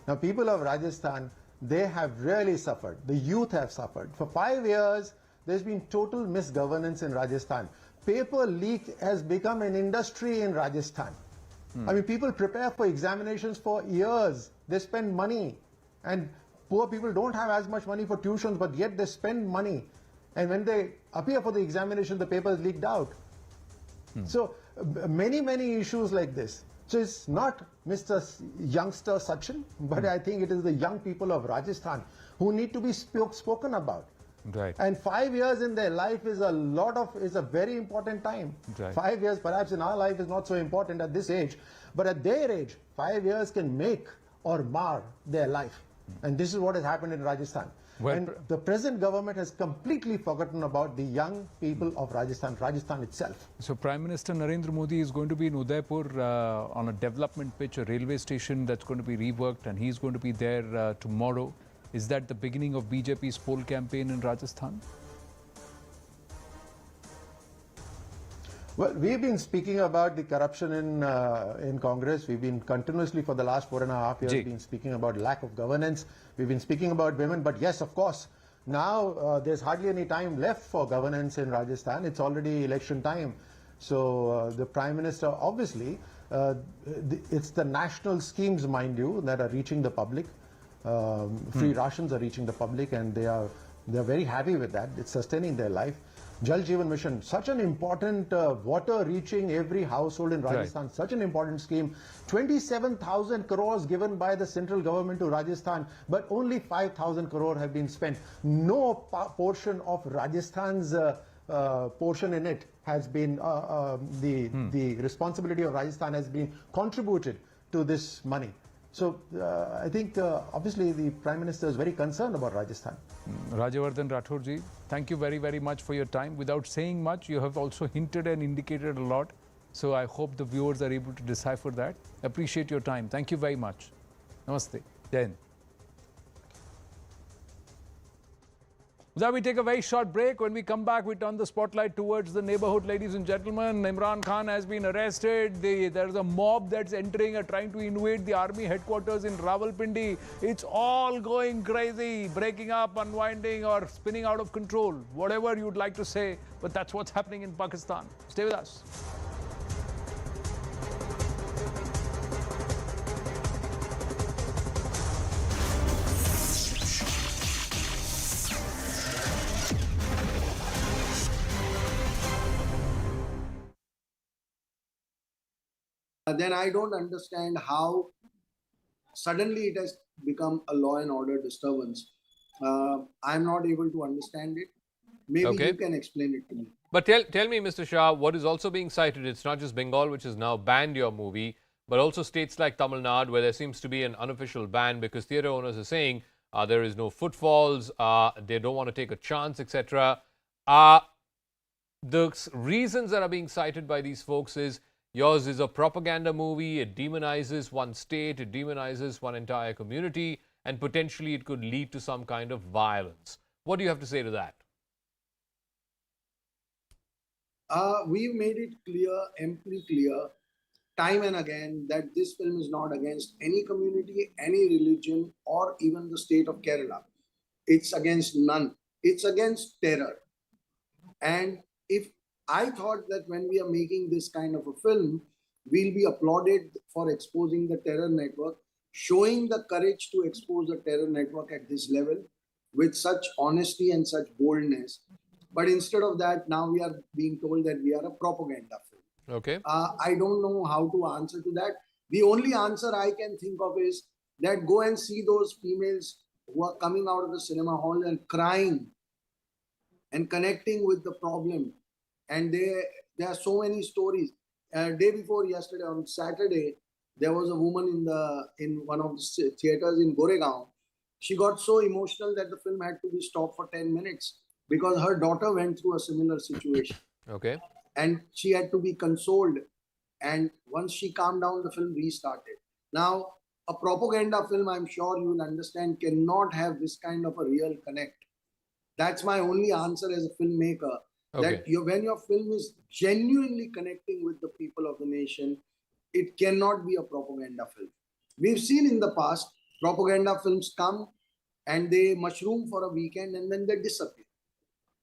Now, people of Rajasthan, they have really suffered. The youth have suffered. For 5 years, there's been total misgovernance in Rajasthan. Paper leak has become an industry in Rajasthan. I mean, people prepare for examinations for years. They spend money. And poor people don't have as much money for tuitions, but yet they spend money. And when they appear for the examination, the paper is leaked out. So, many issues like this. So, it's not Mr. Youngster Sachin, but I think it is the young people of Rajasthan who need to be spoken about. Right. And 5 years in their life is a very important time. Right. 5 years perhaps in our life is not so important at this age, but at their age, 5 years can make or mar their life. And this is what has happened in Rajasthan. And the present government has completely forgotten about the young people of Rajasthan itself. So Prime Minister Narendra Modi is going to be in Udaipur on a development pitch, a railway station that's going to be reworked, and he's going to be there tomorrow. Is that the beginning of BJP's poll campaign in Rajasthan? Well, we've been speaking about the corruption in Congress. We've been continuously for the last 4.5 years been speaking about lack of governance. We've been speaking about women, but yes, of course, now there's hardly any time left for governance in Rajasthan. It's already election time. So the Prime Minister, obviously, it's the national schemes, mind you, that are reaching the public. Free rations are reaching the public, and they're very happy with that. It's sustaining their life. Jal Jeevan Mission, such an important water reaching every household in Rajasthan, such an important scheme. 27,000 crores given by the central government to Rajasthan, but only 5,000 crore have been spent. No portion of Rajasthan's portion in it has been, the responsibility of Rajasthan has been contributed to this money. So I think obviously the Prime Minister is very concerned about Rajasthan. Rajavardhan Rathorji, thank you very much for your time. Without saying much, you have also hinted and indicated a lot. So I hope the viewers are able to decipher that. Appreciate your time. Thank you very much. Namaste. Jai Hind. Now we take a very short break. When we come back, we turn the spotlight towards the neighborhood, ladies and gentlemen. Imran Khan has been arrested. There's a mob that's entering and trying to invade the army headquarters in Rawalpindi. It's all going crazy, breaking up, unwinding, or spinning out of control. Whatever you'd like to say, but that's what's happening in Pakistan. Stay with us. Then I don't understand how suddenly it has become a law and order disturbance. I'm not able to understand it. Maybe you can explain it to me. But tell me, Mr. Shah, what is also being cited, it's not just Bengal, which has now banned your movie, but also states like Tamil Nadu, where there seems to be an unofficial ban because theatre owners are saying there is no footfalls, they don't want to take a chance, etc. The reasons that are being cited by these folks is yours is a propaganda movie, it demonizes one state, it demonizes one entire community, and potentially it could lead to some kind of violence. What do you have to say to that? We've made it clear, amply clear, time and again, that this film is not against any community, any religion, or even the state of Kerala. It's against none. It's against terror. And if I thought that when we are making this kind of a film, we'll be applauded for exposing the terror network, showing the courage to expose a terror network at this level with such honesty and such boldness. But instead of that, now we are being told that we are a propaganda film. Okay. I don't know how to answer to that. The only answer I can think of is that go and see those females who are coming out of the cinema hall and crying and connecting with the problem. And there are so many stories. Day before yesterday, on Saturday, there was a woman in one of the theaters in Goregaon. She got so emotional that the film had to be stopped for 10 minutes because her daughter went through a similar situation. Okay. And she had to be consoled. And once she calmed down, the film restarted. Now, a propaganda film, I'm sure you will understand, cannot have this kind of a real connect. That's my only answer as a filmmaker. Okay. That when your film is genuinely connecting with the people of the nation, it cannot be a propaganda film. We've seen in the past, propaganda films come and they mushroom for a weekend and then they disappear.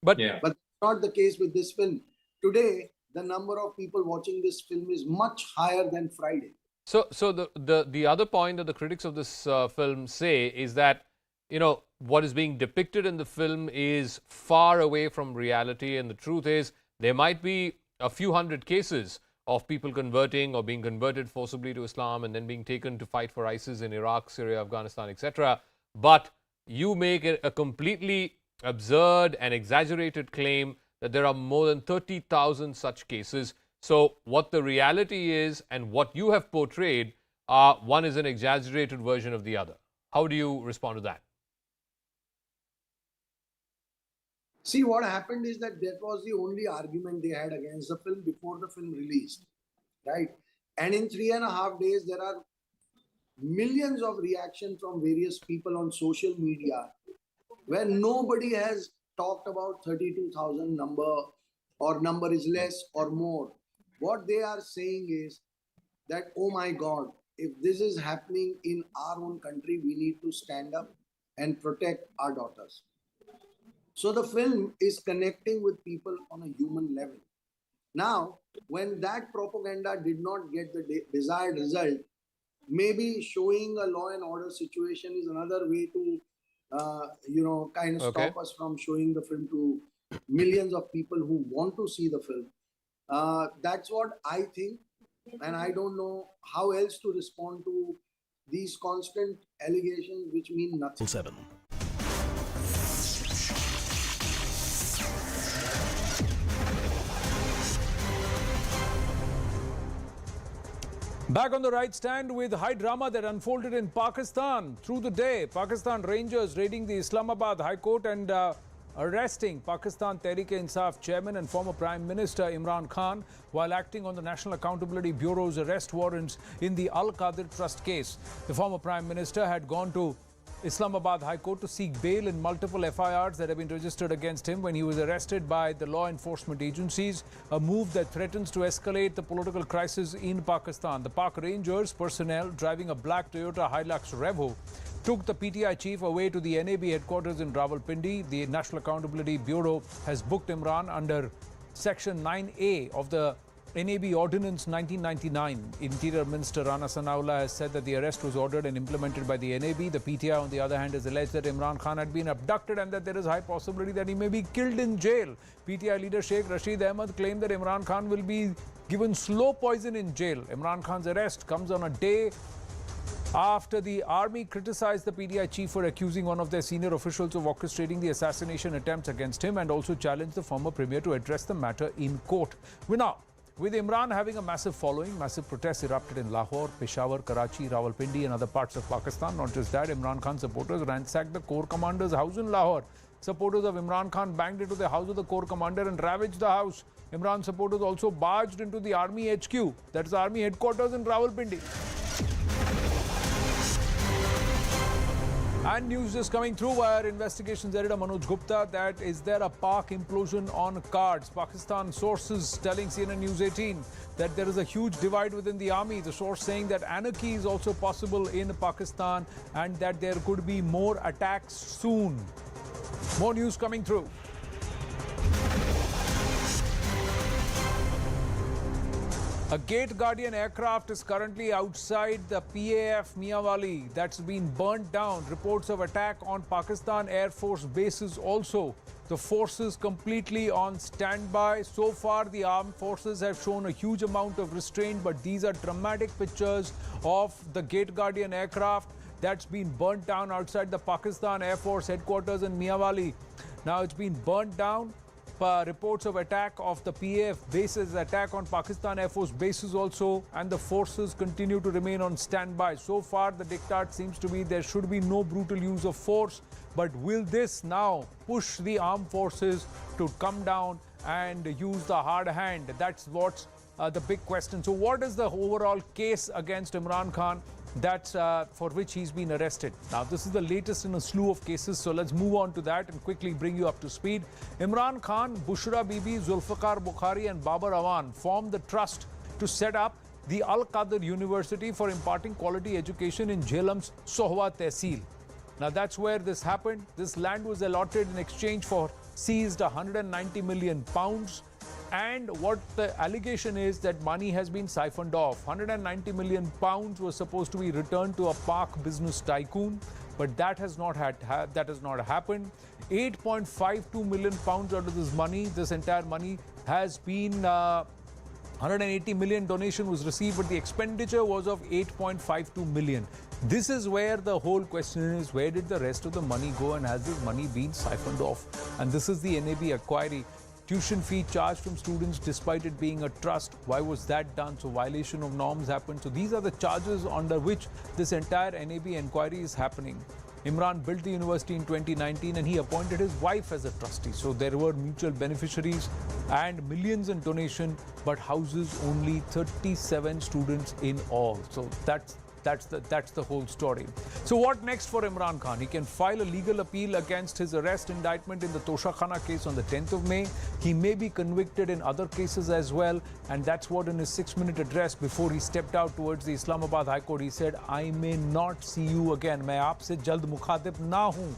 But that's not the case with this film. Today, the number of people watching this film is much higher than Friday. So the other point that the critics of this film say is that, you know, what is being depicted in the film is far away from reality, and the truth is there might be a few hundred cases of people converting or being converted forcibly to Islam and then being taken to fight for ISIS in Iraq, Syria, Afghanistan, etc. But you make it a completely absurd and exaggerated claim that there are more than 30,000 such cases. So what the reality is and what you have portrayed, one is an exaggerated version of the other. How do you respond to that? See, what happened is that was the only argument they had against the film before the film released, right? And in 3.5 days, there are millions of reactions from various people on social media where nobody has talked about 32,000 number or number is less or more. What they are saying is that, oh my God, if this is happening in our own country, we need to stand up and protect our daughters. So the film is connecting with people on a human level. Now, when that propaganda did not get the desired result, maybe showing a law and order situation is another way to, kind of stop us from showing the film to millions of people who want to see the film. That's what I think. And I don't know how else to respond to these constant allegations which mean nothing. 7. Back on the right stand with high drama that unfolded in Pakistan through the day. Pakistan Rangers raiding the Islamabad High Court and arresting Pakistan Tehreek-e-Insaf chairman and former Prime Minister Imran Khan while acting on the National Accountability Bureau's arrest warrants in the Al-Qadir Trust case. The former Prime Minister had gone to Islamabad High Court to seek bail in multiple FIRs that have been registered against him when he was arrested by the law enforcement agencies, a move that threatens to escalate the political crisis in Pakistan. The Pak Rangers personnel driving a black Toyota Hilux Revo took the PTI chief away to the NAB headquarters in Rawalpindi. The National Accountability Bureau has booked Imran under Section 9A of the NAB Ordinance 1999. Interior Minister Rana Sanaullah has said that the arrest was ordered and implemented by the NAB. The PTI, on the other hand, has alleged that Imran Khan had been abducted and that there is high possibility that he may be killed in jail. PTI leader Sheikh Rashid Ahmad claimed that Imran Khan will be given slow poison in jail. Imran Khan's arrest comes on a day after the army criticized the PTI chief for accusing one of their senior officials of orchestrating the assassination attempts against him and also challenged the former premier to address the matter in court. With Imran having a massive following, massive protests erupted in Lahore, Peshawar, Karachi, Rawalpindi and other parts of Pakistan. Not just that, Imran Khan supporters ransacked the Corps Commander's house in Lahore. Supporters of Imran Khan banged into the house of the Corps Commander and ravaged the house. Imran supporters also barged into the Army HQ, that is Army headquarters in Rawalpindi. And news is coming through via investigations editor Manoj Gupta that is there a Pak implosion on cards. Pakistan sources telling CNN News 18 that there is a huge divide within the army. The source saying that anarchy is also possible in Pakistan and that there could be more attacks soon. More news coming through. A Gate Guardian aircraft is currently outside the PAF Miawali that's been burnt down. Reports of attack on Pakistan Air Force bases also. The forces completely on standby. So far, the armed forces have shown a huge amount of restraint, but these are dramatic pictures of the Gate Guardian aircraft that's been burnt down outside the Pakistan Air Force headquarters in Miawali. Now it's been burnt down. Reports of attack of the PAF bases, attack on Pakistan Air Force bases also, and the forces continue to remain on standby. So far, the diktat seems to be there should be no brutal use of force, but will this now push the armed forces to come down and use the hard hand? That's what's the big question. So what is the overall case against Imran Khan that's for which he's been arrested? Now, this is the latest in a slew of cases, so let's move on to that and quickly bring you up to speed. Imran Khan, Bushra Bibi, Zulfikar Bukhari and Babar Awan formed the trust to set up the Al-Qadir University for imparting quality education in Jhelum's Sohwa Tehsil. Now, that's where this happened. This land was allotted in exchange for seized £190 million. And what the allegation is that money has been siphoned off. £190 million was supposed to be returned to a park business tycoon, but that has not happened. £8.52 million out of this money, this entire money has been 180 million donation was received, but the expenditure was of 8.52 million. This is where the whole question is, where did the rest of the money go and has this money been siphoned off? And this is the NAB inquiry. Tuition fee charged from students despite it being a trust. Why was that done? So violation of norms happened. So these are the charges under which this entire NAB inquiry is happening. Imran built the university in 2019 and he appointed his wife as a trustee. So there were mutual beneficiaries and millions in donation, but houses only 37 students in all. So that's the whole story. So what next for Imran Khan? He can file a legal appeal against his arrest indictment in the Toshakhana case on the 10th of May. He may be convicted in other cases as well. And that's what in his 6-minute address before he stepped out towards the Islamabad High Court, he said, I may not see you again. Main aapse jald mukhatib na hoon.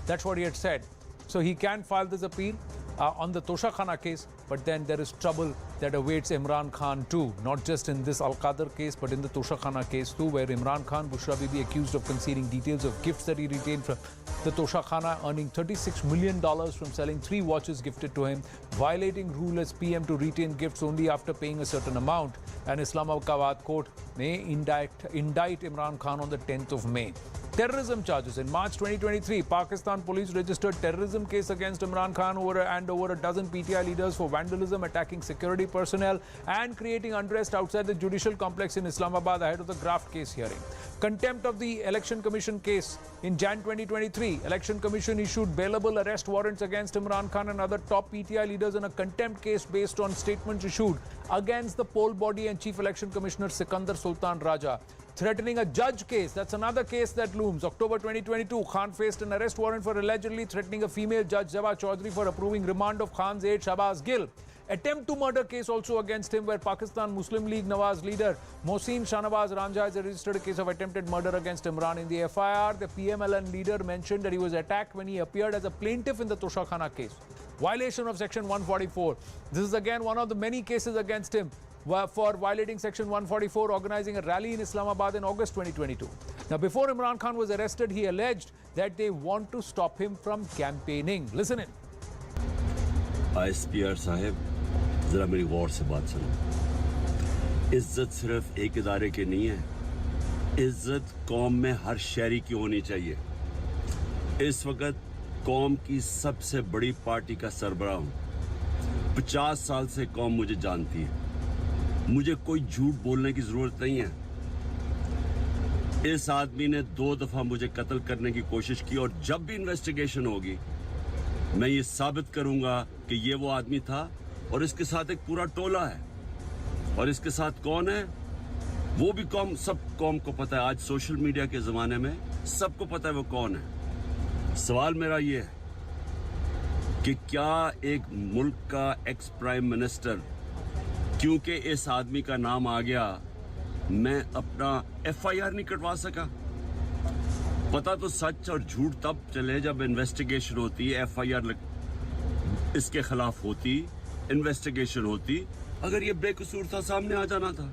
That's what he had said. So he can file this appeal on the Toshakhana case, but then there is trouble that awaits Imran Khan too, not just in this Al-Qadir case, but in the Toshakhana case too, where Imran Khan, Bushra Bibi accused of concealing details of gifts that he retained from the Toshakhana, earning $36 million from selling 3 watches gifted to him, violating rule as PM to retain gifts only after paying a certain amount. And Islamabad court may indict Imran Khan on the 10th of May. Terrorism charges. In March 2023, Pakistan police registered terrorism case against Imran Khan over a dozen PTI leaders for vandalism, attacking security personnel and creating unrest outside the judicial complex in Islamabad ahead of the graft case hearing. Contempt of the Election Commission case. In Jan 2023, Election Commission issued bailable arrest warrants against Imran Khan and other top PTI leaders in a contempt case based on statements issued against the poll body and Chief Election Commissioner Sikandar Sultan Raja. Threatening a judge case. That's another case that looms. October 2022, Khan faced an arrest warrant for allegedly threatening a female judge, Fawad Chaudhry, for approving remand of Khan's aide, Shahbaz Gill. Attempt to murder case also against him, where Pakistan Muslim League Nawaz leader Mohsin Shahnawaz Ranjha has registered a case of attempted murder against Imran. In the FIR, the PMLN leader mentioned that he was attacked when he appeared as a plaintiff in the Toshakhana case. Violation of Section 144. This is again one of the many cases against him for violating Section 144, organizing a rally in Islamabad in August 2022. Now, before Imran Khan was arrested, he alleged that they want to stop him from campaigning. Listen in. ISPR साहब, जरा मेरी गौर से बात सुनो। इज्जत सिर्फ एक इदारे की नहीं है, इज्जत कौम में हर शहरी की होनी चाहिए। इस वक्त कौम की सबसे बड़ी पार्टी का सरबराह हूँ। 50 साल से कौम मुझे जानती है। मुझे कोई झूठ बोलने की जरूरत नहीं है। इस आदमी ने 2 दफा मुझे कत्ल करने की कोशिश की और जब भी इन्वेस्टिगेशन होगी मैं ये साबित करूंगा कि ये वो आदमी था और इसके साथ एक पूरा टोला है। और इसके साथ कौन है वो भी सब कौम को पता है। आज सोशल मीडिया के जमाने में सबको पता है वो कौन है। सवाल मेरा ये है कि क्या एक मुल्क का एक्स प्राइम मिनिस्टर, क्योंकि इस आदमी का नाम आ गया, मैं अपना FIR नहीं कटवा सका? पता तो सच और झूठ तब चले जब इन्वेस्टिगेशन होती, FIR इसके खिलाफ होती, इन्वेस्टिगेशन होती। अगर ये बेकसूर था, सामने आ जाना था।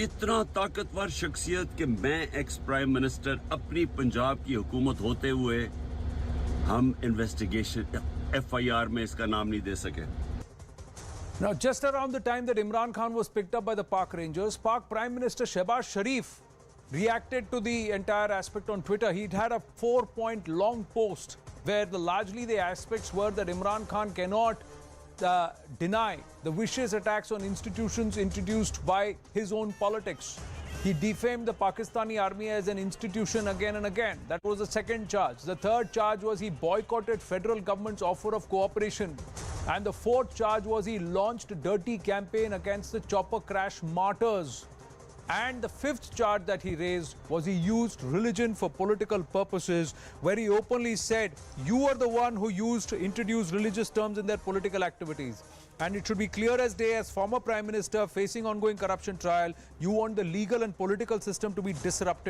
इतना ताकतवर शख्सियत कि मैं एक्स प्राइम मिनिस्टर, अपनी पंजाब की हुकूमत होते हुए हम इन्वेस्टिगेशन FIR में इसका नाम नहीं दे सके। Now, just around the time that Imran Khan was picked up by the Pak Rangers, Pak Prime Minister Shehbaz Sharif reacted to the entire aspect on Twitter. He'd had a 4-point long post where largely the aspects were that Imran Khan cannot deny the vicious attacks on institutions introduced by his own politics. He defamed the Pakistani army as an institution again and again. That was the second charge. The third charge was he boycotted federal government's offer of cooperation. And the fourth charge was he launched a dirty campaign against the chopper crash martyrs. And the fifth charge that he raised was he used religion for political purposes, where he openly said, you are the one who used to introduce religious terms in their political activities. And it should be clear as day, as former Prime Minister facing ongoing corruption trial, you want the legal and political system to be disrupted.